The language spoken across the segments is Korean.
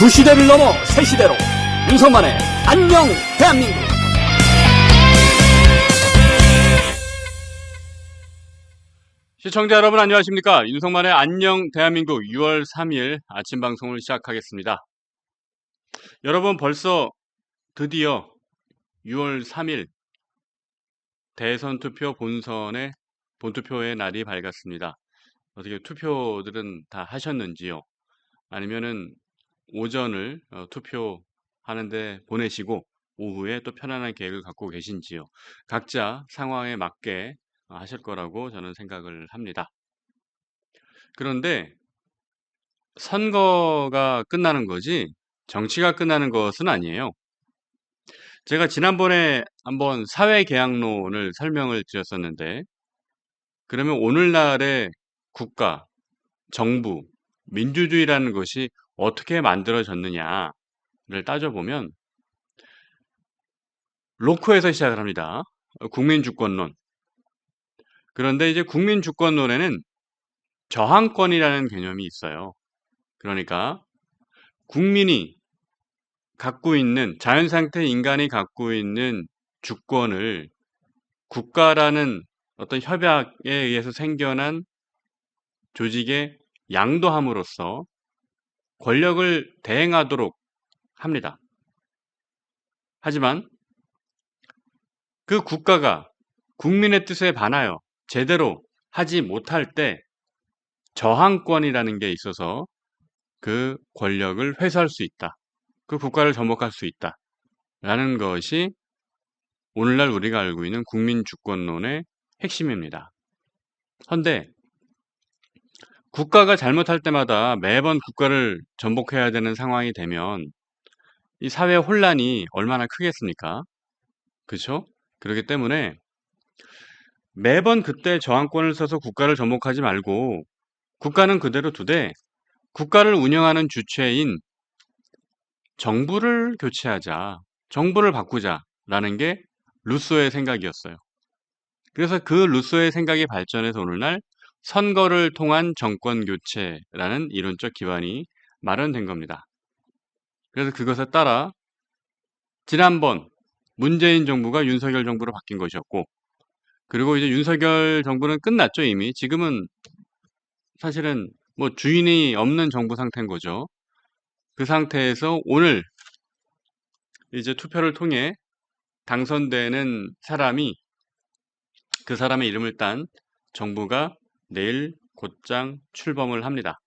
구시대를 넘어 새시대로 윤석만의 안녕 대한민국. 시청자 여러분 안녕하십니까? 윤석만의 안녕 대한민국 6월 3일 아침 방송을 시작하겠습니다. 여러분 벌써 드디어 6월 3일 대선 투표 본선의 본투표의 날이 밝았습니다. 어떻게 투표들은 다 하셨는지요? 아니면은 오전을 투표하는데 보내시고 오후에 또 편안한 계획을 갖고 계신지요? 각자 상황에 맞게 하실 거라고 저는 생각을 합니다. 그런데 선거가 끝나는 거지 정치가 끝나는 것은 아니에요. 제가 지난번에 한번 사회계약론을 설명을 드렸었는데 그러면 오늘날의 국가, 정부, 민주주의라는 것이 어떻게 만들어졌느냐를 따져보면 로크에서 시작을 합니다. 국민주권론. 그런데 이제 국민주권론에는 저항권이라는 개념이 있어요. 그러니까 국민이 갖고 있는 자연상태 인간이 갖고 있는 주권을 국가라는 어떤 협약에 의해서 생겨난 조직에 양도함으로써 권력을 대행하도록 합니다. 하지만 그 국가가 국민의 뜻에 반하여 제대로 하지 못할 때 저항권이라는 게 있어서 그 권력을 회수할 수 있다. 그 국가를 전복할 수 있다. 라는 것이 오늘날 우리가 알고 있는 국민주권론의 핵심입니다. 그런데 국가가 잘못할 때마다 매번 국가를 전복해야 되는 상황이 되면 이 사회 혼란이 얼마나 크겠습니까? 그렇죠? 그렇기 때문에 매번 그때 저항권을 써서 국가를 전복하지 말고 국가는 그대로 두되 국가를 운영하는 주체인 정부를 교체하자, 정부를 바꾸자라는 게 루소의 생각이었어요. 그래서 그 루소의 생각이 발전해서 오늘날 선거를 통한 정권 교체라는 이론적 기반이 마련된 겁니다. 그래서 그것에 따라 지난번 문재인 정부가 윤석열 정부로 바뀐 것이었고, 그리고 이제 윤석열 정부는 끝났죠, 이미. 지금은 사실은 뭐 주인이 없는 정부 상태인 거죠. 그 상태에서 오늘 이제 투표를 통해 당선되는 사람이 그 사람의 이름을 딴 정부가 내일 곧장 출범을 합니다.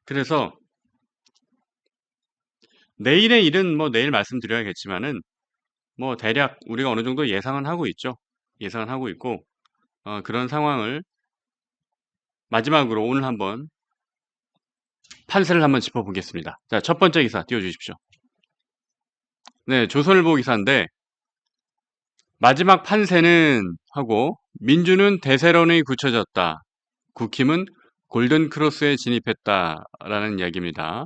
그래서 내일의 일은 뭐 내일 말씀드려야겠지만은 뭐 대략 우리가 어느 정도 예상은 하고 있죠. 예상은 하고 있고 그런 상황을 마지막으로 오늘 한번 판세를 한번 짚어보겠습니다. 자, 첫 번째 기사 띄워주십시오. 네, 조선일보 기사인데 마지막 판세는 하고 민주는 대세론이 굳혀졌다. 국힘은 골든크로스에 진입했다라는 이야기입니다.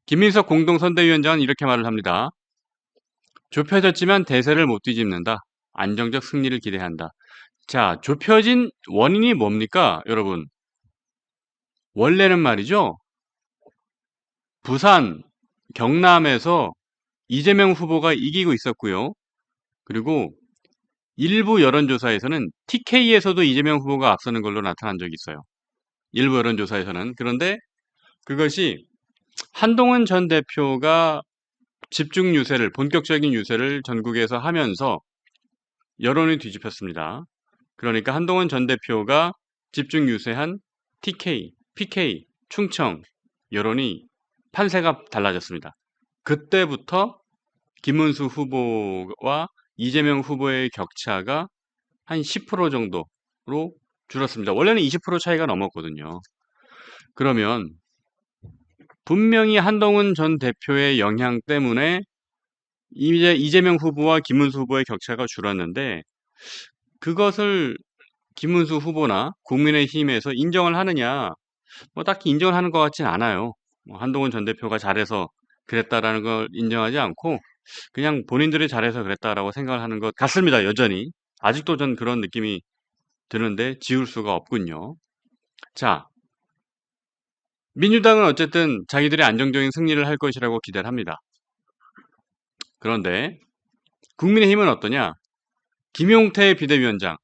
김민석 공동선대위원장은 이렇게 말을 합니다. 좁혀졌지만 대세를 못 뒤집는다. 안정적 승리를 기대한다. 자, 좁혀진 원인이 뭡니까, 여러분? 원래는 말이죠. 부산, 경남에서 이재명 후보가 이기고 있었고요. 그리고 일부 여론조사에서는 TK에서도 이재명 후보가 앞서는 걸로 나타난 적이 있어요. 일부 여론조사에서는. 그런데 그것이 한동훈 전 대표가 집중 유세를, 본격적인 유세를 전국에서 하면서 여론이 뒤집혔습니다. 그러니까 한동훈 전 대표가 집중 유세한 TK, PK, 충청 여론이 판세가 달라졌습니다. 그때부터 김문수 후보와 이재명 후보의 격차가 한 10% 정도로 줄었습니다. 원래는 20% 차이가 넘었거든요. 그러면 분명히 한동훈 전 대표의 영향 때문에 이제 이재명 후보와 김문수 후보의 격차가 줄었는데 그것을 김문수 후보나 국민의힘에서 인정을 하느냐? 뭐 딱히 인정을 하는 것 같진 않아요. 한동훈 전 대표가 잘해서 그랬다라는 걸 인정하지 않고 그냥 본인들이 잘해서 그랬다라고 생각을 하는 것 같습니다. 여전히. 아직도 전 그런 느낌이 드는데 지울 수가 없군요. 자, 민주당은 어쨌든 자기들의 안정적인 승리를 할 것이라고 기대를 합니다. 그런데 국민의힘은 어떠냐? 김용태 비대위원장.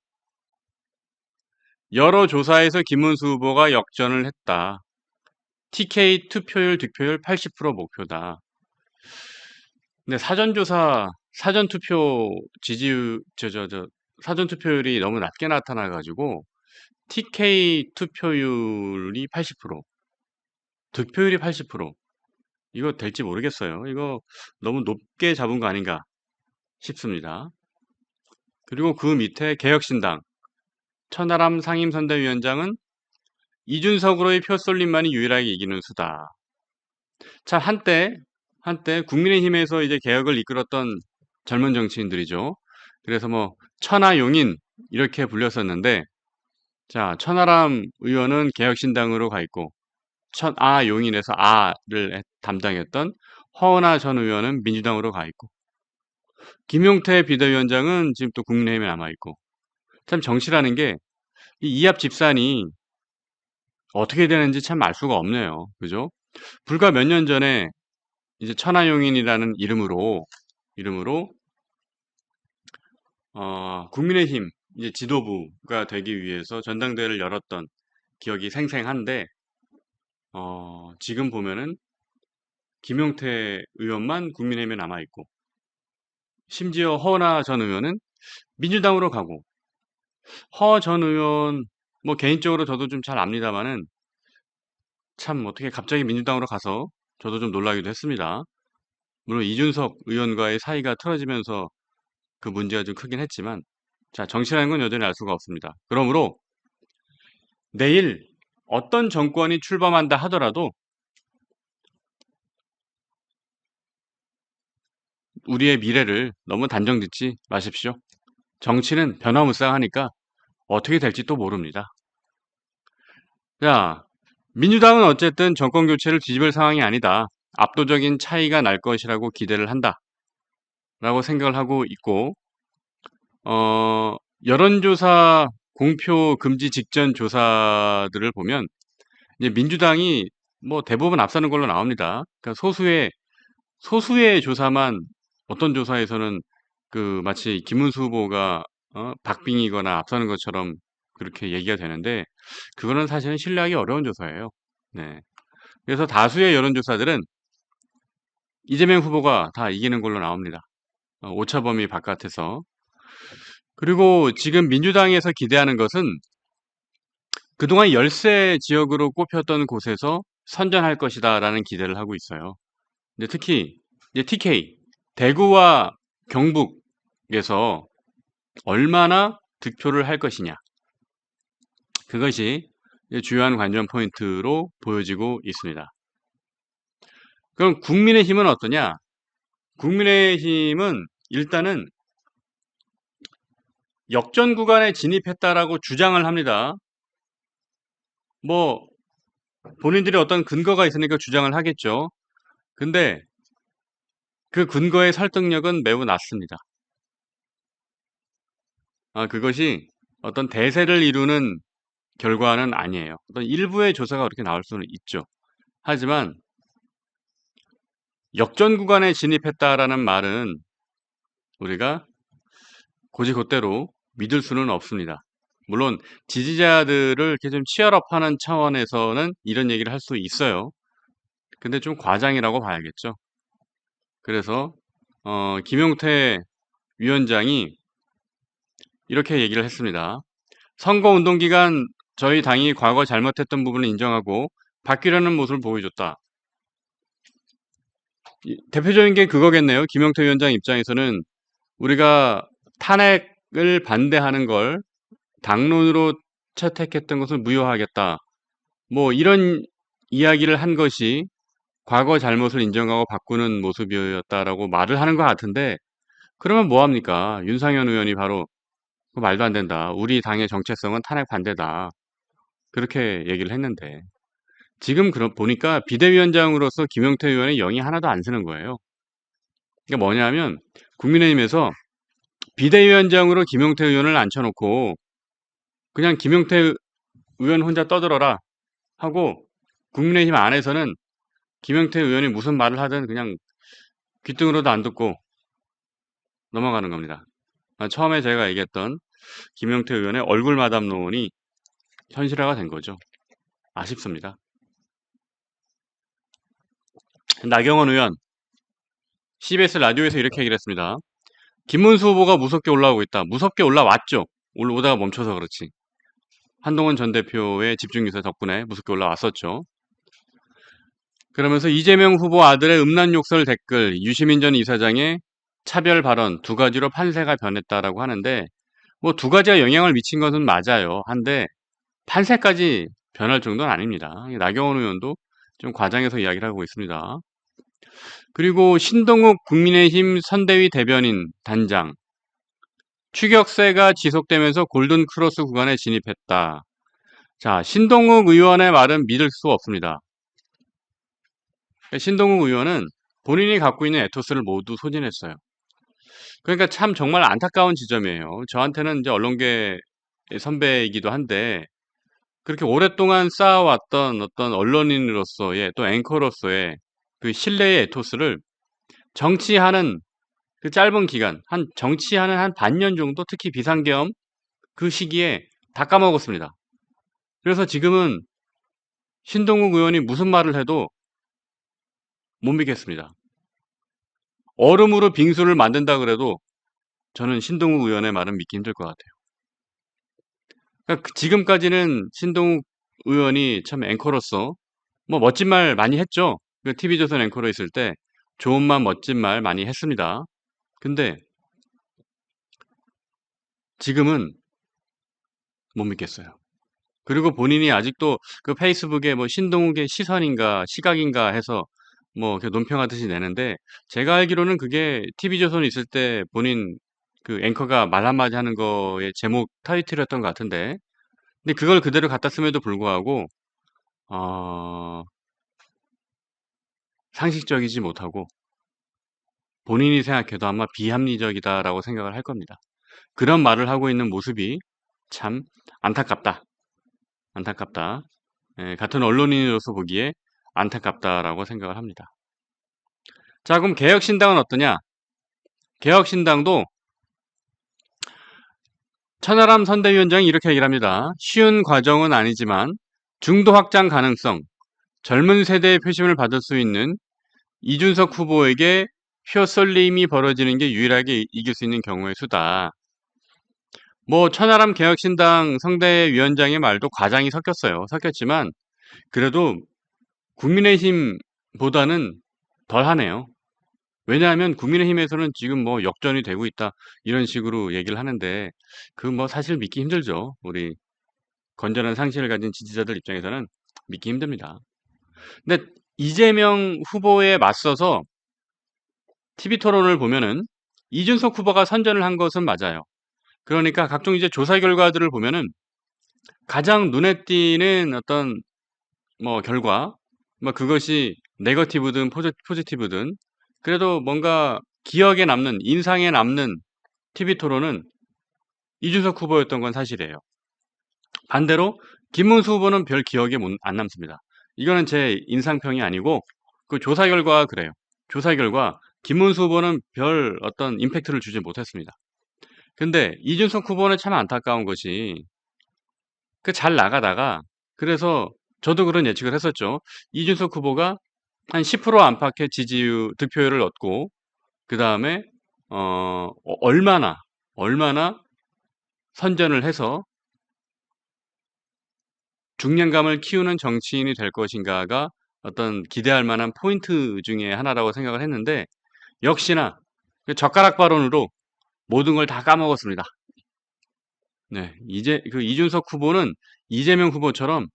여러 조사에서 김문수 후보가 역전을 했다. TK 투표율, 득표율 80% 목표다. 근데 사전투표 사전투표율이 너무 낮게 나타나가지고 TK 투표율이 80%, 득표율이 80%. 이거 될지 모르겠어요. 이거 너무 높게 잡은 거 아닌가 싶습니다. 그리고 그 밑에 개혁신당 천하람 상임선대위원장은 이준석으로의 표 쏠림만이 유일하게 이기는 수다. 자, 한때 국민의힘에서 이제 개혁을 이끌었던 젊은 정치인들이죠. 그래서 뭐 천하용인 이렇게 불렸었는데, 자, 천하람 의원은 개혁신당으로 가 있고, 천하용인에서 아를 담당했던 허은하 전 의원은 민주당으로 가 있고, 김용태 비대위원장은 지금 또 국민의힘에 남아 있고, 참 정치라는 게 이 이합 집산이 어떻게 되는지 참 알 수가 없네요. 그죠? 불과 몇 년 전에 이제 천하용인이라는 이름으로 국민의힘 이제 지도부가 되기 위해서 전당대회를 열었던 기억이 생생한데, 지금 보면은 김용태 의원만 국민의힘에 남아 있고, 심지어 허은하 전 의원은 민주당으로 가고, 허 전 의원 뭐 개인적으로 저도 좀 잘 압니다만은 참 어떻게 갑자기 민주당으로 가서 저도 좀 놀라기도 했습니다. 물론 이준석 의원과의 사이가 틀어지면서 그 문제가 좀 크긴 했지만, 자, 정치라는 건 여전히 알 수가 없습니다. 그러므로 내일 어떤 정권이 출범한다 하더라도 우리의 미래를 너무 단정 짓지 마십시오. 정치는 변화무쌍하니까 어떻게 될지 또 모릅니다. 자, 민주당은 어쨌든 정권 교체를 뒤집을 상황이 아니다. 압도적인 차이가 날 것이라고 기대를 한다. 라고 생각을 하고 있고, 여론조사 공표 금지 직전 조사들을 보면 이제 민주당이 뭐 대부분 앞서는 걸로 나옵니다. 그러니까 소수의 조사만 어떤 조사에서는 그 마치 김문수 후보가 박빙이거나 앞서는 것처럼 그렇게 얘기가 되는데 그거는 사실은 신뢰하기 어려운 조사예요. 네. 그래서 다수의 여론조사들은 이재명 후보가 다 이기는 걸로 나옵니다. 오차범위 바깥에서. 그리고 지금 민주당에서 기대하는 것은 그동안 열세 지역으로 꼽혔던 곳에서 선전할 것이다라는 기대를 하고 있어요. 근데 특히 이제 TK, 대구와 경북에서 얼마나 득표를 할 것이냐. 그것이 주요한 관전 포인트로 보여지고 있습니다. 그럼 국민의힘은 어떠냐? 국민의힘은 일단은 역전 구간에 진입했다라고 주장을 합니다. 뭐 본인들이 어떤 근거가 있으니까 주장을 하겠죠. 근데 그 근거의 설득력은 매우 낮습니다. 그것이 어떤 대세를 이루는 결과는 아니에요. 어떤 일부의 조사가 그렇게 나올 수는 있죠. 하지만 역전 구간에 진입했다라는 말은 우리가 곧이곧대로 믿을 수는 없습니다. 물론 지지자들을 이렇게 좀 치열업하는 차원에서는 이런 얘기를 할 수 있어요. 근데 좀 과장이라고 봐야겠죠. 그래서 김용태 위원장이 이렇게 얘기를 했습니다. 선거운동 기간 저희 당이 과거 잘못했던 부분을 인정하고 바뀌려는 모습을 보여줬다. 대표적인 게 그거겠네요. 김용태 위원장 입장에서는 우리가 탄핵을 반대하는 걸 당론으로 채택했던 것을 무효하겠다. 뭐 이런 이야기를 한 것이 과거 잘못을 인정하고 바꾸는 모습이었다라고 말을 하는 것 같은데 그러면 뭐합니까? 윤상현 의원이 바로 그 말도 안 된다. 우리 당의 정체성은 탄핵 반대다. 그렇게 얘기를 했는데 지금 보니까 비대위원장으로서 김용태 의원의 영이 하나도 안 쓰는 거예요. 그러니까 뭐냐면 국민의힘에서 비대위원장으로 김용태 의원을 앉혀놓고 그냥 김용태 의원 혼자 떠들어라 하고 국민의힘 안에서는 김영태 의원이 무슨 말을 하든 그냥 귓등으로도 안 듣고 넘어가는 겁니다. 처음에 제가 얘기했던 김영태 의원의 얼굴 마담 논이 현실화가 된 거죠. 아쉽습니다. 나경원 의원, CBS 라디오에서 이렇게 얘기를 했습니다. 김문수 후보가 무섭게 올라오고 있다. 무섭게 올라왔죠. 올라오다가 멈춰서 그렇지. 한동훈 전 대표의 집중유세 덕분에 무섭게 올라왔었죠. 그러면서 이재명 후보 아들의 음란 욕설 댓글, 유시민 전 이사장의 차별 발언 두 가지로 판세가 변했다라고 하는데 뭐 두 가지가 영향을 미친 것은 맞아요. 한데 판세까지 변할 정도는 아닙니다. 나경원 의원도 좀 과장해서 이야기를 하고 있습니다. 그리고 신동욱 국민의힘 선대위 대변인 단장 추격세가 지속되면서 골든 크로스 구간에 진입했다. 자, 신동욱 의원의 말은 믿을 수 없습니다. 신동욱 의원은 본인이 갖고 있는 에토스를 모두 소진했어요. 그러니까 참 정말 안타까운 지점이에요. 저한테는 이제 언론계 선배이기도 한데 그렇게 오랫동안 쌓아왔던 어떤 언론인으로서의 또 앵커로서의 그 신뢰의 에토스를 정치하는 그 짧은 기간, 정치하는 한 반년 정도 특히 비상계엄 그 시기에 다 까먹었습니다. 그래서 지금은 신동욱 의원이 무슨 말을 해도 못 믿겠습니다. 얼음으로 빙수를 만든다 그래도 저는 신동욱 의원의 말은 믿기 힘들 것 같아요. 그러니까 지금까지는 신동욱 의원이 참 앵커로서 뭐 멋진 말 많이 했죠. 그 TV조선 앵커로 있을 때 좋은 말 멋진 말 많이 했습니다. 근데 지금은 못 믿겠어요. 그리고 본인이 아직도 그 페이스북에 뭐 신동욱의 시선인가 시각인가 해서 뭐 논평하듯이 내는데 제가 알기로는 그게 TV조선 있을 때 본인 그 앵커가 말 한마디 하는 거의 제목 타이틀이었던 것 같은데 근데 그걸 그대로 갖다 씀에도 불구하고 상식적이지 못하고 본인이 생각해도 아마 비합리적이다라고 생각을 할 겁니다. 그런 말을 하고 있는 모습이 참 안타깝다. 안타깝다. 예, 같은 언론인으로서 보기에 안타깝다라고 생각을 합니다. 자, 그럼 개혁신당은 어떠냐? 개혁신당도 천하람 선대위원장이 이렇게 얘기를 합니다. 쉬운 과정은 아니지만 중도 확장 가능성, 젊은 세대의 표심을 받을 수 있는 이준석 후보에게 표 쏠림이 벌어지는 게 유일하게 이길 수 있는 경우의 수다. 뭐 천하람 개혁신당 선대위원장의 말도 과장이 섞였어요. 섞였지만 그래도 국민의힘보다는 덜하네요. 왜냐하면 국민의힘에서는 지금 뭐 역전이 되고 있다 이런 식으로 얘기를 하는데 그 뭐 사실 믿기 힘들죠. 우리 건전한 상식을 가진 지지자들 입장에서는 믿기 힘듭니다. 근데 이재명 후보에 맞서서 TV 토론을 보면은 이준석 후보가 선전을 한 것은 맞아요. 그러니까 각종 이제 조사 결과들을 보면은 가장 눈에 띄는 어떤 뭐 결과, 뭐 그것이 네거티브든 포지티브든 그래도 뭔가 기억에 남는, 인상에 남는 TV 토론은 이준석 후보였던 건 사실이에요. 반대로 김문수 후보는 별 기억에 안 남습니다. 이거는 제 인상평이 아니고 그 조사 결과가 그래요. 조사 결과 김문수 후보는 별 어떤 임팩트를 주지 못했습니다. 근데 이준석 후보는 참 안타까운 것이 그 잘 나가다가 그래서 저도 그런 예측을 했었죠. 이준석 후보가 한 10% 안팎의 득표율을 얻고 그 다음에 얼마나 선전을 해서 중량감을 키우는 정치인이 될 것인가가 어떤 기대할 만한 포인트 중에 하나라고 생각을 했는데 역시나 그 젓가락 발언으로 모든 걸 다 까먹었습니다. 네, 이제 그 이준석 후보는 이재명 후보처럼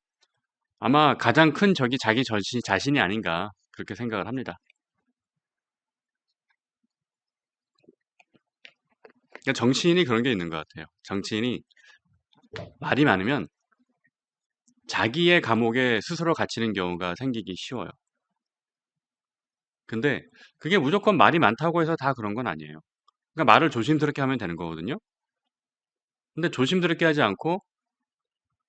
아마 가장 큰 적이 자기 자신이 아닌가 그렇게 생각을 합니다. 그러니까 정치인이 그런 게 있는 것 같아요. 정치인이 말이 많으면 자기의 감옥에 스스로 갇히는 경우가 생기기 쉬워요. 근데 그게 무조건 말이 많다고 해서 다 그런 건 아니에요. 그러니까 말을 조심스럽게 하면 되는 거거든요. 근데 조심스럽게 하지 않고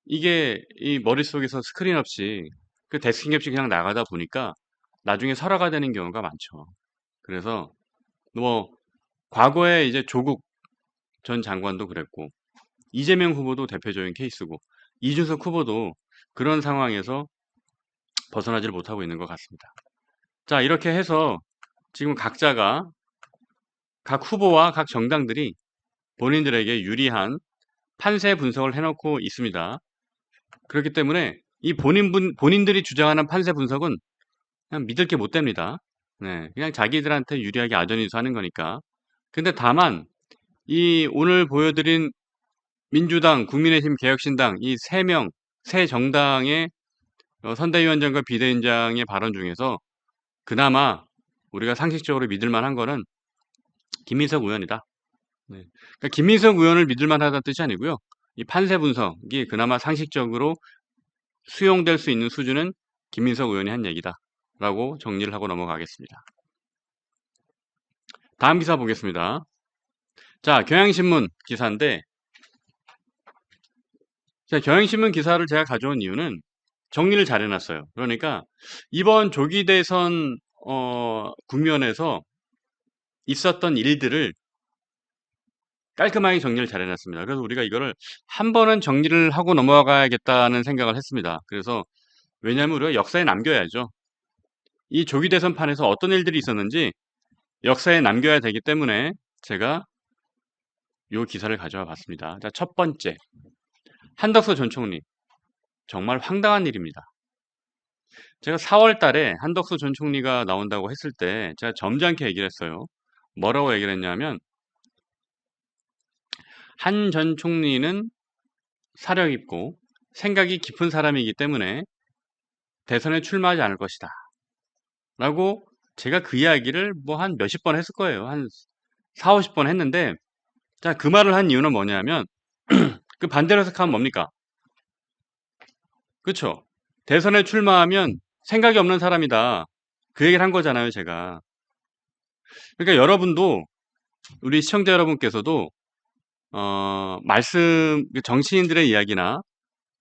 이게 이 머릿속에서 스크린 없이 그 데스킹 겹치 그냥 나가다 보니까 나중에 설화가 되는 경우가 많죠. 그래서 뭐 과거에 이제 조국 전 장관도 그랬고 이재명 후보도 대표적인 케이스고 이준석 후보도 그런 상황에서 벗어나지를 못하고 있는 것 같습니다. 자, 이렇게 해서 지금 각자가 각 후보와 각 정당들이 본인들에게 유리한 판세 분석을 해놓고 있습니다. 그렇기 때문에 이 본인들이 주장하는 판세 분석은 그냥 믿을 게 못 됩니다. 네, 그냥 자기들한테 유리하게 아전인수하는 거니까. 근데 다만 이 오늘 보여드린 민주당, 국민의힘, 개혁신당 이 세 정당의 선대위원장과 비대위원장의 발언 중에서 그나마 우리가 상식적으로 믿을 만한 거는 김민석 의원이다. 네. 그러니까 김민석 의원을 믿을 만하다는 뜻이 아니고요. 이 판세 분석이 그나마 상식적으로 수용될 수 있는 수준은 김민석 의원이 한 얘기다. 라고 정리를 하고 넘어가겠습니다. 다음 기사 보겠습니다. 자, 경향신문 기사인데, 자, 경향신문 기사를 제가 가져온 이유는 정리를 잘 해놨어요. 그러니까 이번 조기 대선 국면에서 있었던 일들을 깔끔하게 정리를 잘 해놨습니다. 그래서 우리가 이거를 한 번은 정리를 하고 넘어가야겠다는 생각을 했습니다. 그래서 왜냐하면 우리가 역사에 남겨야죠. 이 조기 대선판에서 어떤 일들이 있었는지 역사에 남겨야 되기 때문에 제가 이 기사를 가져와 봤습니다. 자, 첫 번째, 한덕수 전 총리. 정말 황당한 일입니다. 제가 4월 달에 한덕수 전 총리가 나온다고 했을 때 제가 점잖게 얘기를 했어요. 뭐라고 얘기를 했냐면 한 전 총리는 사력 있고 생각이 깊은 사람이기 때문에 대선에 출마하지 않을 것이다. 라고 제가 그 이야기를 뭐 한 몇십 번 했을 거예요. 한 4, 50번 했는데 자, 그 말을 한 이유는 뭐냐면 그 반대로 해석하면 뭡니까? 그쵸? 대선에 출마하면 생각이 없는 사람이다. 그 얘기를 한 거잖아요, 제가. 그러니까 여러분도 우리 시청자 여러분께서도 정치인들의 이야기나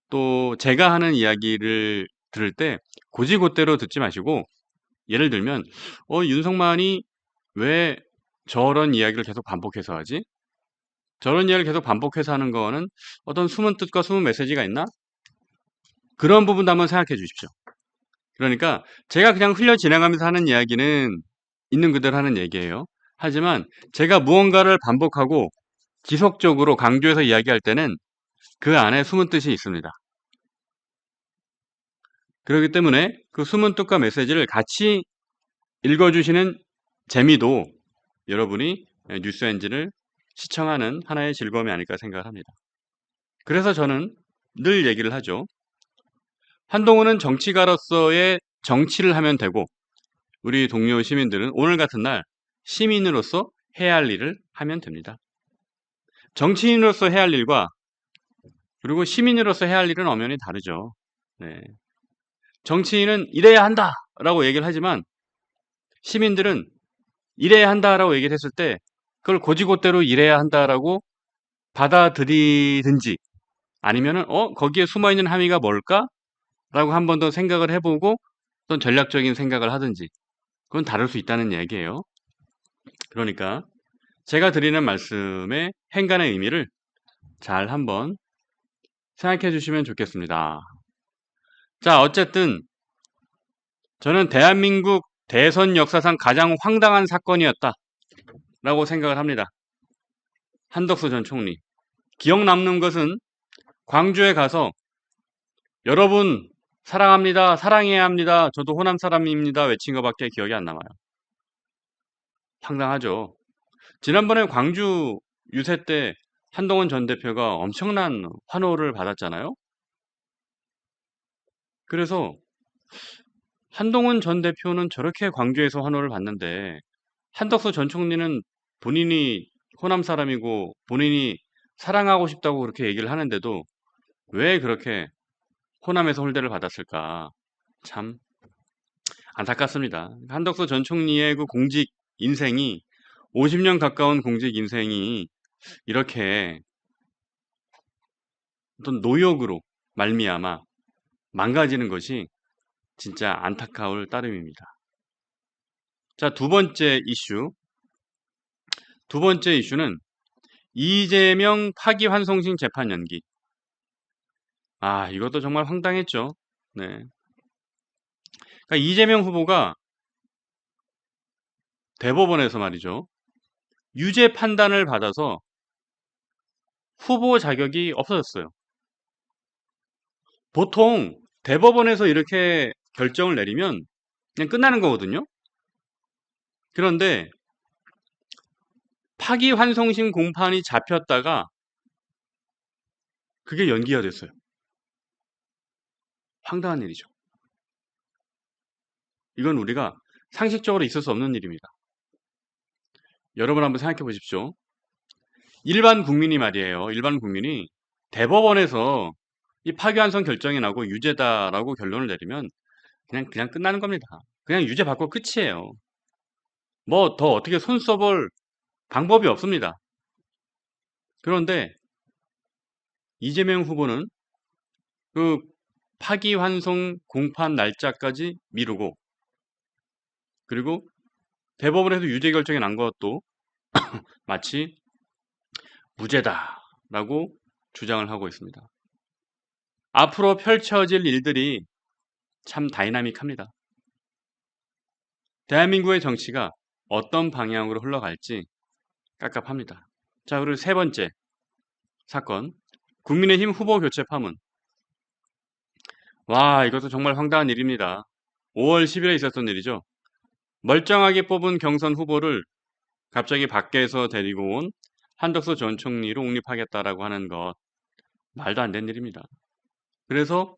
또 제가 하는 이야기를 들을 때 고지고대로 듣지 마시고 예를 들면 윤석만이 왜 저런 이야기를 계속 반복해서 하지? 저런 이야기를 계속 반복해서 하는 거는 어떤 숨은 뜻과 숨은 메시지가 있나? 그런 부분도 한번 생각해 주십시오. 그러니까 제가 그냥 흘려 지나가면서 하는 이야기는 있는 그대로 하는 얘기예요. 하지만 제가 무언가를 반복하고 지속적으로 강조해서 이야기할 때는 그 안에 숨은 뜻이 있습니다. 그렇기 때문에 그 숨은 뜻과 메시지를 같이 읽어주시는 재미도 여러분이 뉴스엔진을 시청하는 하나의 즐거움이 아닐까 생각을 합니다. 그래서 저는 늘 얘기를 하죠. 한동훈은 정치가로서의 정치를 하면 되고 우리 동료 시민들은 오늘 같은 날 시민으로서 해야 할 일을 하면 됩니다. 정치인으로서 해야 할 일과 그리고 시민으로서 해야 할 일은 엄연히 다르죠. 네. 정치인은 이래야 한다라고 얘기를 하지만 시민들은 이래야 한다라고 얘기를 했을 때 그걸 고지고대로 이래야 한다라고 받아들이든지 아니면은 거기에 숨어있는 함의가 뭘까? 라고 한 번 더 생각을 해보고 어떤 전략적인 생각을 하든지 그건 다를 수 있다는 얘기예요. 그러니까 제가 드리는 말씀의 행간의 의미를 잘 한번 생각해 주시면 좋겠습니다. 자, 어쨌든 저는 대한민국 대선 역사상 가장 황당한 사건이었다 라고 생각을 합니다. 한덕수 전 총리. 기억 남는 것은 광주에 가서 여러분 사랑합니다. 사랑해야 합니다. 저도 호남 사람입니다. 외친 것밖에 기억이 안 남아요. 황당하죠. 지난번에 광주 유세 때 한동훈 전 대표가 엄청난 환호를 받았잖아요. 그래서 한동훈 전 대표는 저렇게 광주에서 환호를 받는데 한덕수 전 총리는 본인이 호남 사람이고 본인이 사랑하고 싶다고 그렇게 얘기를 하는데도 왜 그렇게 호남에서 홀대를 받았을까? 참 안타깝습니다. 한덕수 전 총리의 그 공직 인생이 50년 가까운 공직 인생이 이렇게 어떤 노역으로 말미암아 망가지는 것이 진짜 안타까울 따름입니다. 자, 두 번째 이슈. 두 번째 이슈는 이재명 파기환송심 재판 연기. 아, 이것도 정말 황당했죠. 네. 그러니까 이재명 후보가 대법원에서 말이죠. 유죄 판단을 받아서 후보 자격이 없어졌어요. 보통 대법원에서 이렇게 결정을 내리면 그냥 끝나는 거거든요. 그런데 파기환송심 공판이 잡혔다가 그게 연기가 됐어요. 황당한 일이죠. 이건 우리가 상식적으로 있을 수 없는 일입니다. 여러분 한번 생각해 보십시오. 일반 국민이 말이에요. 일반 국민이 대법원에서 이 파기환송 결정이 나고 유죄다라고 결론을 내리면 그냥 끝나는 겁니다. 그냥 유죄 받고 끝이에요. 뭐 더 어떻게 손 써볼 방법이 없습니다. 그런데 이재명 후보는 그 파기환송 공판 날짜까지 미루고, 그리고 대법원에서 유죄 결정이 난 것도 마치 무죄다라고 주장을 하고 있습니다. 앞으로 펼쳐질 일들이 참 다이나믹합니다. 대한민국의 정치가 어떤 방향으로 흘러갈지 깝깝합니다. 자, 그리고 세 번째 사건, 국민의힘 후보 교체 파문. 와, 이것도 정말 황당한 일입니다. 5월 10일에 있었던 일이죠. 멀쩡하게 뽑은 경선 후보를 갑자기 밖에서 데리고 온 한덕수 전 총리로 옹립하겠다라고 하는 것, 말도 안 되는 일입니다. 그래서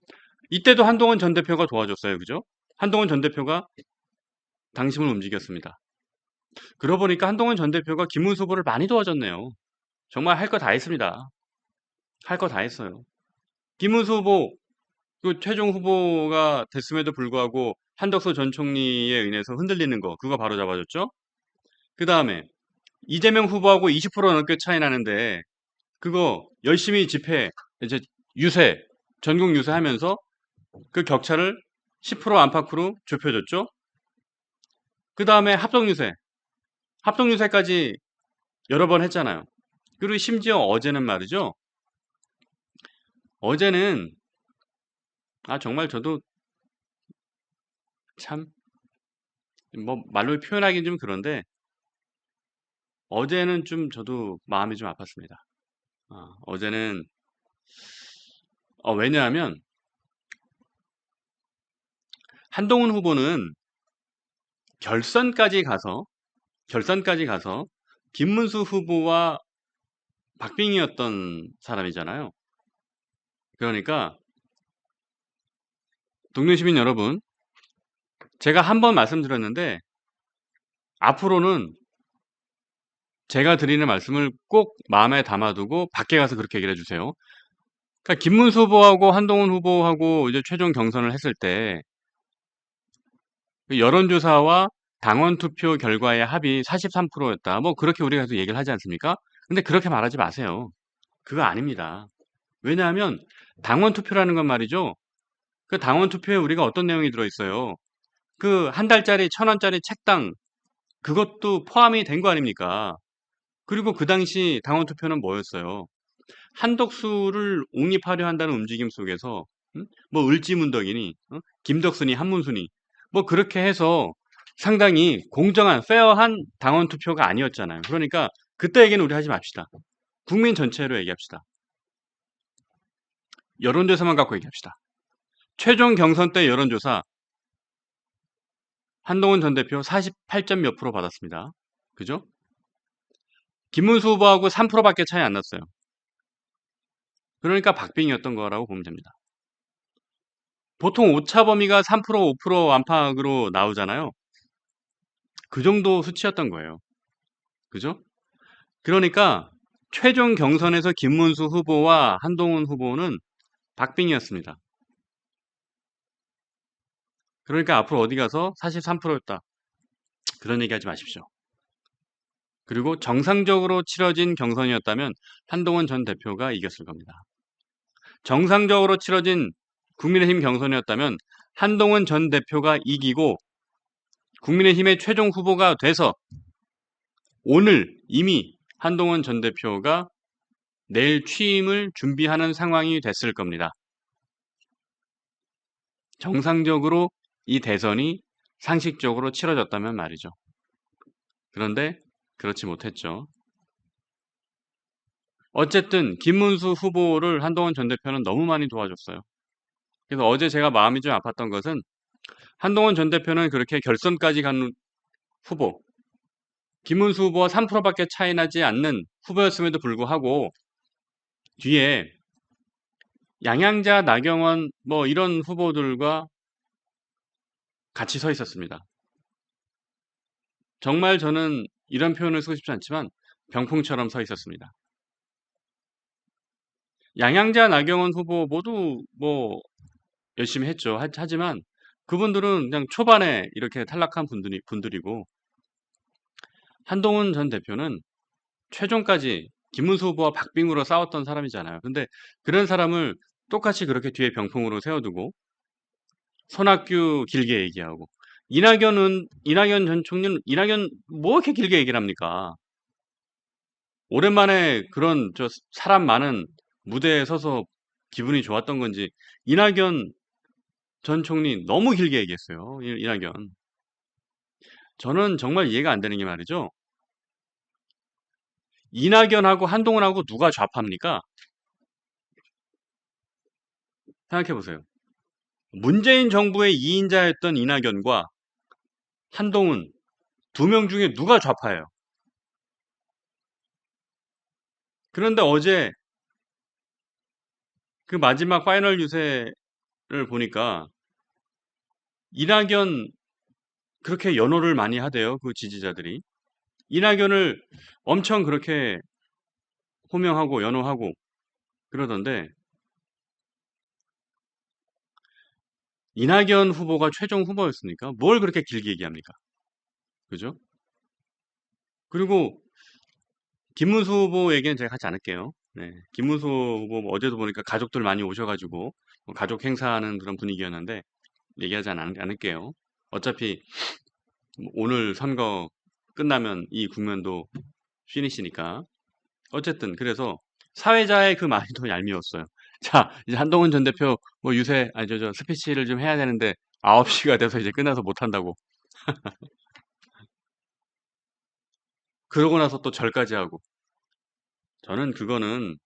이때도 한동훈 전 대표가 도와줬어요. 그죠? 한동훈 전 대표가 당심을 움직였습니다. 그러고 보니까 한동훈 전 대표가 김문수 후보를 많이 도와줬네요. 정말 할 거 다 했습니다. 할 거 다 했어요. 김문수 후보, 그 최종 후보가 됐음에도 불구하고 한덕수 전 총리에 의해서 흔들리는 거, 그거 바로 잡아줬죠? 그 다음에 이재명 후보하고 20% 넘게 차이 나는데 그거 열심히 집회, 이제 유세, 전국 유세하면서 그 격차를 10% 안팎으로 좁혀줬죠? 그 다음에 합동유세까지 여러 번 했잖아요. 그리고 심지어 어제는 말이죠. 어제는 정말 저도 참 뭐 말로 표현하기는 좀 그런데 어제는 좀 저도 마음이 좀 아팠습니다. 어제는 왜냐하면 한동훈 후보는 결선까지 가서 김문수 후보와 박빙이었던 사람이잖아요. 그러니까 동료 시민 여러분, 제가 한 번 말씀드렸는데 앞으로는 제가 드리는 말씀을 꼭 마음에 담아두고 밖에 가서 그렇게 얘기를 해주세요. 그러니까 김문수 후보하고 한동훈 후보하고 이제 최종 경선을 했을 때 여론조사와 당원 투표 결과의 합이 43%였다. 뭐 그렇게 우리가 계속 얘기를 하지 않습니까? 근데 그렇게 말하지 마세요. 그거 아닙니다. 왜냐하면 당원 투표라는 건 말이죠. 그 당원 투표에 우리가 어떤 내용이 들어있어요. 그 한 달짜리 1,000원짜리 책당, 그것도 포함이 된 거 아닙니까? 그리고 그 당시 당원 투표는 뭐였어요? 한덕수를 옹립하려 한다는 움직임 속에서 뭐 을지문덕이니 김덕순이 한문순이 뭐 그렇게 해서 상당히 공정한 페어한 당원 투표가 아니었잖아요. 그러니까 그때 얘기는 우리 하지 맙시다. 국민 전체로 얘기합시다. 여론조사만 갖고 얘기합시다. 최종 경선 때 여론조사 한동훈 전 대표 48점 몇 프로 받았습니다. 그죠? 김문수 후보하고 3%밖에 차이 안 났어요. 그러니까 박빙이었던 거라고 보면 됩니다. 보통 오차 범위가 3%, 5% 안팎으로 나오잖아요. 그 정도 수치였던 거예요. 그죠? 그러니까 최종 경선에서 김문수 후보와 한동훈 후보는 박빙이었습니다. 그러니까 앞으로 어디 가서 43%였다. 그런 얘기 하지 마십시오. 그리고 정상적으로 치러진 경선이었다면 한동훈 전 대표가 이겼을 겁니다. 정상적으로 치러진 국민의힘 경선이었다면 한동훈 전 대표가 이기고 국민의힘의 최종 후보가 돼서 오늘 이미 한동훈 전 대표가 내일 취임을 준비하는 상황이 됐을 겁니다. 정상적으로 이 대선이 상식적으로 치러졌다면 말이죠. 그런데 그렇지 못했죠. 어쨌든 김문수 후보를 한동훈 전 대표는 너무 많이 도와줬어요. 그래서 어제 제가 마음이 좀 아팠던 것은 한동훈 전 대표는 그렇게 결선까지 간 후보, 김문수 후보와 3%밖에 차이 나지 않는 후보였음에도 불구하고 뒤에 양양자, 나경원 뭐 이런 후보들과 같이 서 있었습니다. 정말 저는 이런 표현을 쓰고 싶지 않지만 병풍처럼 서 있었습니다. 양양자, 나경원 후보 모두 뭐 열심히 했죠. 하지만 그분들은 그냥 초반에 이렇게 탈락한 분들이고 한동훈 전 대표는 최종까지 김문수 후보와 박빙으로 싸웠던 사람이잖아요. 근데 그런 사람을 똑같이 그렇게 뒤에 병풍으로 세워두고 손학규 길게 얘기하고 이낙연 전 총리는 이낙연 뭐 이렇게 길게 얘기를 합니까? 오랜만에 그런 사람 많은 무대에 서서 기분이 좋았던 건지 이낙연 전 총리 너무 길게 얘기했어요. 이낙연. 저는 정말 이해가 안 되는 게 말이죠. 이낙연하고 한동훈하고 누가 좌파입니까? 생각해 보세요. 문재인 정부의 2인자였던 이낙연과 한동훈 두 명 중에 누가 좌파예요? 그런데 어제 그 마지막 파이널 유세를 보니까 이낙연 그렇게 연호를 많이 하대요. 그 지지자들이. 이낙연을 엄청 그렇게 호명하고 연호하고 그러던데 이낙연 후보가 최종 후보였으니까 뭘 그렇게 길게 얘기합니까? 그죠? 그리고 김문수 후보 얘기는 제가 하지 않을게요. 네. 김문수 후보 뭐 어제도 보니까 가족들 많이 오셔가지고 뭐 가족 행사하는 그런 분위기였는데 얘기하지 않을게요. 어차피 뭐 오늘 선거 끝나면 이 국면도 피니시니까. 어쨌든 그래서 사회자의 그 말이 더 얄미웠어요. 자, 이제 한동훈 전 대표 뭐 유세 아니 저 스피치를 좀 해야 되는데 9시가 돼서 이제 끝나서 못 한다고. 그러고 나서 또 절까지 하고. 저는 그거는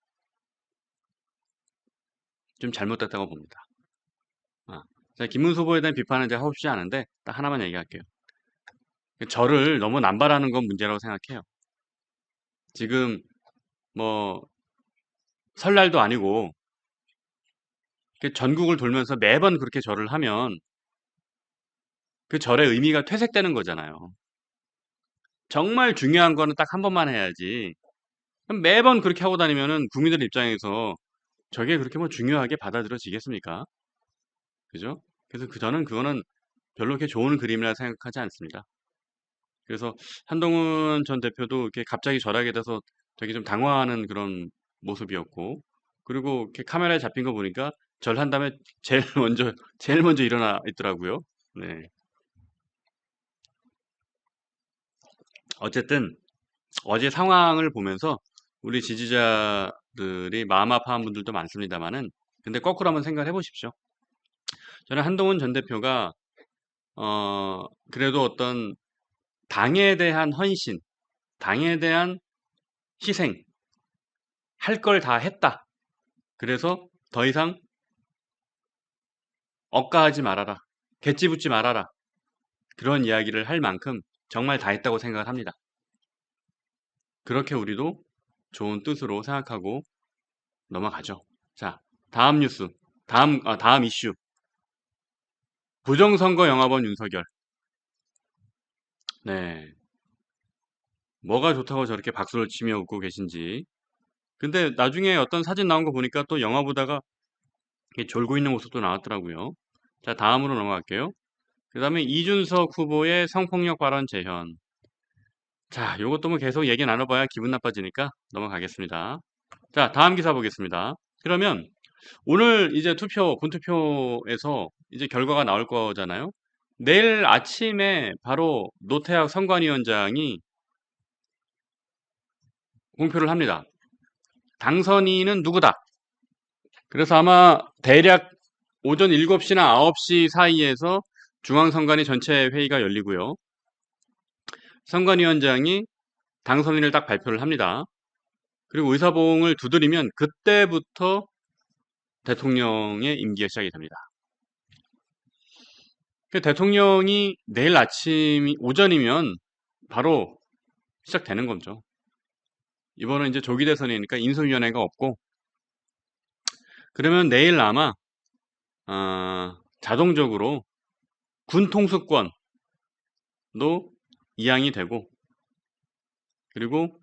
좀 잘못됐다고 봅니다. 아, 제가 김문수 후보에 대한 비판은 제가 하고 싶지 않은데 딱 하나만 얘기할게요. 저를 너무 남발하는 건 문제라고 생각해요. 지금 뭐 설날도 아니고 전국을 돌면서 매번 그렇게 절을 하면 그 절의 의미가 퇴색되는 거잖아요. 정말 중요한 거는 딱 한 번만 해야지. 그럼 매번 그렇게 하고 다니면은 국민들 입장에서 저게 그렇게 뭐 중요하게 받아들여지겠습니까? 그죠? 그래서 저는 그거는 별로 그렇게 좋은 그림이라 생각하지 않습니다. 그래서 한동훈 전 대표도 이렇게 갑자기 절하게 돼서 되게 좀 당황하는 그런 모습이었고, 그리고 이렇게 카메라에 잡힌 거 보니까 절한 다음에 제일 먼저 일어나 있더라고요. 네. 어쨌든 어제 상황을 보면서 우리 지지자들이 마음 아파한 분들도 많습니다만은, 근데 거꾸로 한번 생각을 해보십시오. 저는 한동훈 전 대표가 그래도 어떤 당에 대한 헌신, 당에 대한 희생, 할 걸 다 했다. 그래서 더 이상 억까하지 말아라. 개찌 붙지 말아라. 그런 이야기를 할 만큼 정말 다 했다고 생각을 합니다. 그렇게 우리도 좋은 뜻으로 생각하고 넘어가죠. 자, 다음 뉴스. 다음 이슈. 부정선거 영화본 윤석열. 네. 뭐가 좋다고 저렇게 박수를 치며 웃고 계신지. 근데 나중에 어떤 사진 나온 거 보니까 또 영화 보다가 이렇게 졸고 있는 모습도 나왔더라고요. 자, 다음으로 넘어갈게요. 그 다음에 이준석 후보의 성폭력 발언 재현. 자, 요것도 뭐 계속 얘기 나눠봐야 기분 나빠지니까 넘어가겠습니다. 자, 다음 기사 보겠습니다. 그러면 오늘 이제 본투표에서 이제 결과가 나올 거잖아요. 내일 아침에 바로 노태학 선관위원장이 공표를 합니다. 당선인은 누구다. 그래서 아마 대략 오전 7시나 9시 사이에서 중앙선관위 전체 회의가 열리고요. 선관위원장이 당선인을 딱 발표를 합니다. 그리고 의사봉을 두드리면 그때부터 대통령의 임기가 시작이 됩니다. 대통령이 내일 오전이면 바로 시작되는 거죠. 이번은 이제 조기 대선이니까 인수위원회가 없고, 그러면 내일 아마 자동적으로 군 통수권도 이양이 되고, 그리고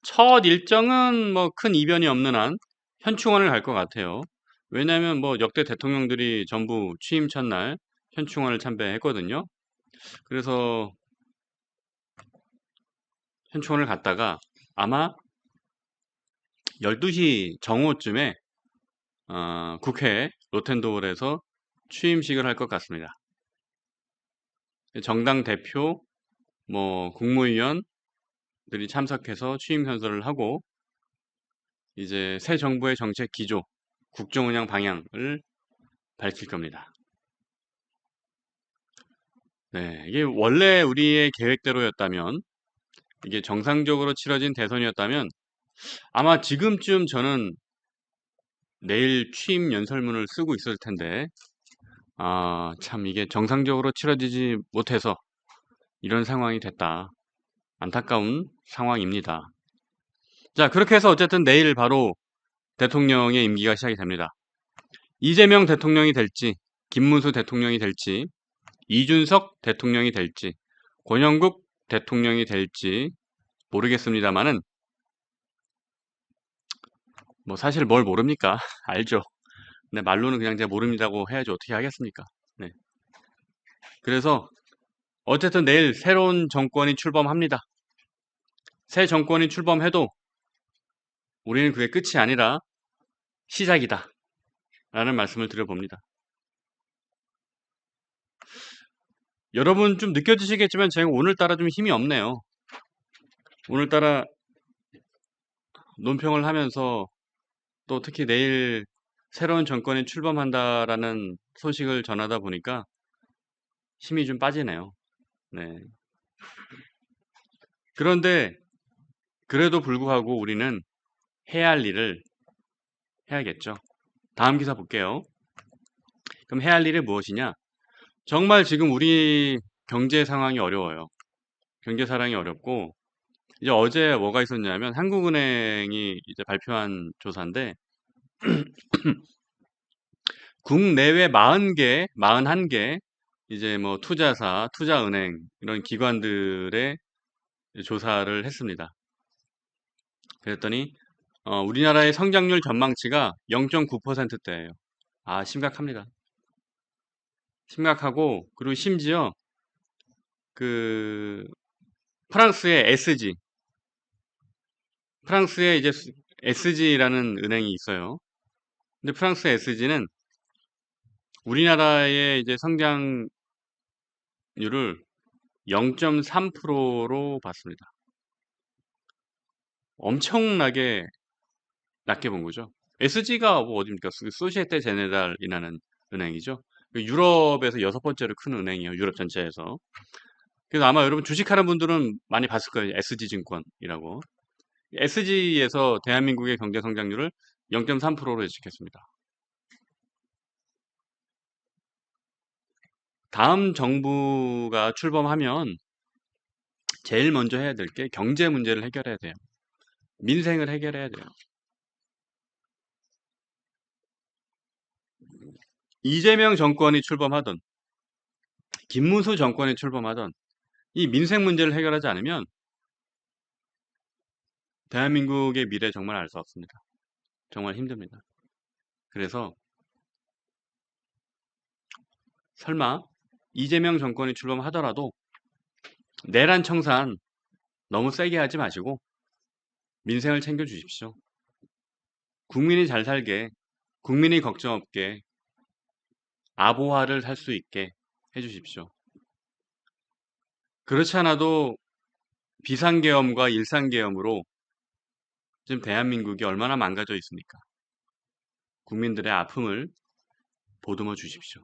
첫 일정은 뭐 큰 이변이 없는 한 현충원을 갈 것 같아요. 왜냐하면 뭐 역대 대통령들이 전부 취임 첫날 현충원을 참배했거든요. 그래서 현충원을 갔다가 아마 12시 정오쯤에 국회 로텐도홀에서 취임식을 할 것 같습니다. 정당 대표, 뭐 국무위원들이 참석해서 취임 선서를 하고 이제 새 정부의 정책 기조, 국정 운영 방향을 밝힐 겁니다. 네, 이게 원래 우리의 계획대로였다면, 이게 정상적으로 치러진 대선이었다면 아마 지금쯤 저는 내일 취임 연설문을 쓰고 있을 텐데, 참 이게 정상적으로 치러지지 못해서 이런 상황이 됐다. 안타까운 상황입니다. 자, 그렇게 해서 어쨌든 내일 바로 대통령의 임기가 시작이 됩니다. 이재명 대통령이 될지, 김문수 대통령이 될지, 이준석 대통령이 될지, 권영국 대통령이 될지 모르겠습니다만은 뭐 사실 뭘 모릅니까? 알죠. 근데 말로는 그냥 제가 모릅니다고 해야지 어떻게 하겠습니까? 네. 그래서 어쨌든 내일 새로운 정권이 출범합니다. 새 정권이 출범해도 우리는 그게 끝이 아니라 시작이다. 라는 말씀을 드려봅니다. 여러분 좀 느껴지시겠지만 제가 오늘따라 좀 힘이 없네요. 오늘따라 논평을 하면서 또 특히 내일 새로운 정권이 출범한다라는 소식을 전하다 보니까 힘이 좀 빠지네요. 네. 그런데 그래도 불구하고 우리는 해야 할 일을 해야겠죠. 다음 기사 볼게요. 그럼 해야 할 일이 무엇이냐? 정말 지금 우리 경제 상황이 어려워요. 경제 상황이 어렵고 이제 어제 뭐가 있었냐면 한국은행이 이제 발표한 조사인데 국내외 40개, 41개 이제 뭐 투자사, 투자은행 이런 기관들의 조사를 했습니다. 그랬더니 우리나라의 성장률 전망치가 0.9%대예요. 심각합니다. 심각하고 그리고 심지어 그 프랑스의 프랑스에 이제 SG라는 은행이 있어요. 근데 프랑스 SG는 우리나라의 이제 성장률을 0.3%로 봤습니다. 엄청나게 낮게 본 거죠. SG가 뭐 어딥니까? 소시에테 제네랄이라는 은행이죠. 유럽에서 6번째로 큰 은행이에요. 유럽 전체에서. 그래서 아마 여러분 주식하는 분들은 많이 봤을 거예요. SG증권이라고. SG에서 대한민국의 경제 성장률을 0.3%로 예측했습니다. 다음 정부가 출범하면 제일 먼저 해야 될 게 경제 문제를 해결해야 돼요. 민생을 해결해야 돼요. 이재명 정권이 출범하던 김문수 정권이 출범하던 이 민생 문제를 해결하지 않으면 대한민국의 미래 정말 알 수 없습니다. 정말 힘듭니다. 그래서 설마 이재명 정권이 출범하더라도 내란 청산 너무 세게 하지 마시고 민생을 챙겨 주십시오. 국민이 잘 살게 국민이 걱정 없게 아보화를 살 수 있게 해주십시오. 그렇지 않아도 비상계엄과 일상계엄으로 지금 대한민국이 얼마나 망가져 있습니까? 국민들의 아픔을 보듬어 주십시오.